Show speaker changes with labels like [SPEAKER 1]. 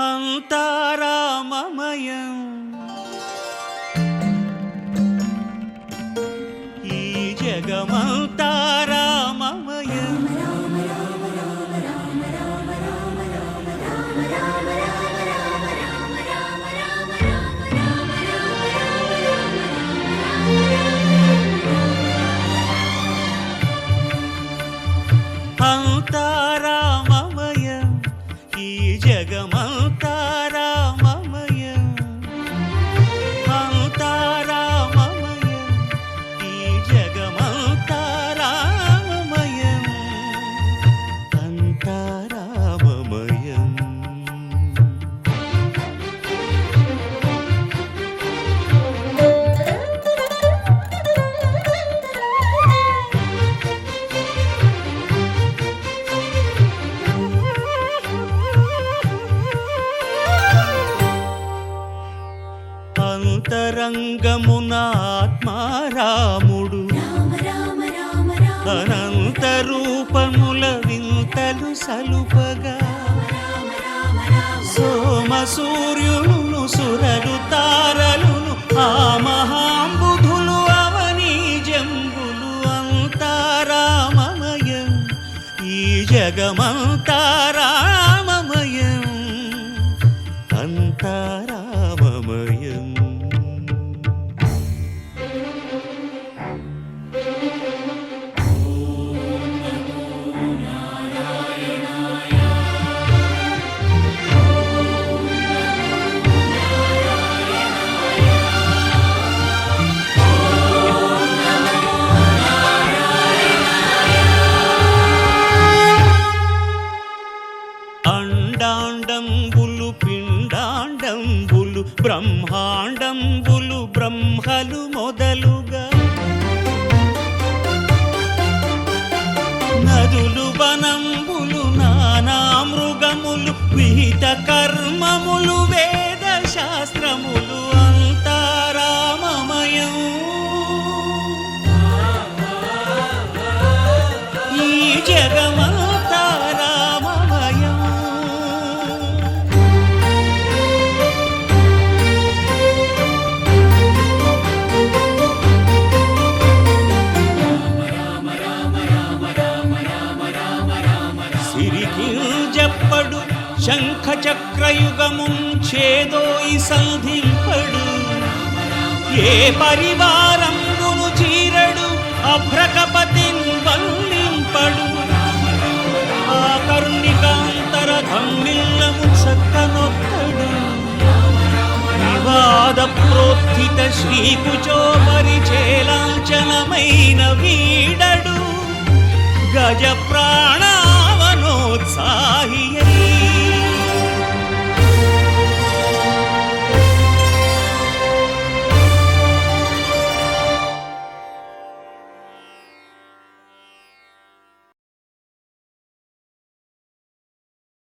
[SPEAKER 1] అంతారామమయం ఈ జగమంతారామమయం అంతారామమయం ఈ జగమంతారామమయం అంతారామమయం ఈ జగమంతారామమయం అంతారామమయం అంతరంగమున ఆత్మారాముడు అనంత రూపముల వింతలు సలుపగా సోమ సూర్యులను సురలు తారలును ఆ మహాంబుధులు అవనీ జంబులు అంతారామమయం ఈ జగమంతారామమయం అంతారామమయం అండాండంబులు పిండాండంబులు బ్రహ్మాండంబులు బ్రహ్మలు మొదలుగా నదులు వనంబులు నానా మృగములు విహిత కర్మములు వేద శాస్త్రములు అంతారామమయం ఈ జగమంతారామమయం సిరికింజప్పడు శంఖ చక్రయుగముంచేదోయి సంధింపడు ఏ పరివారంబును చీరడు అభ్రకపతిన్ వల్లింపడు ఆ కరుణికాంతర ధమ్మిల్లము చక్కనొక్కడు వివాద ప్రోత్థిత శ్రీకుచో పరిచేలాంచనమైన వీడడు గజ ప్రాణ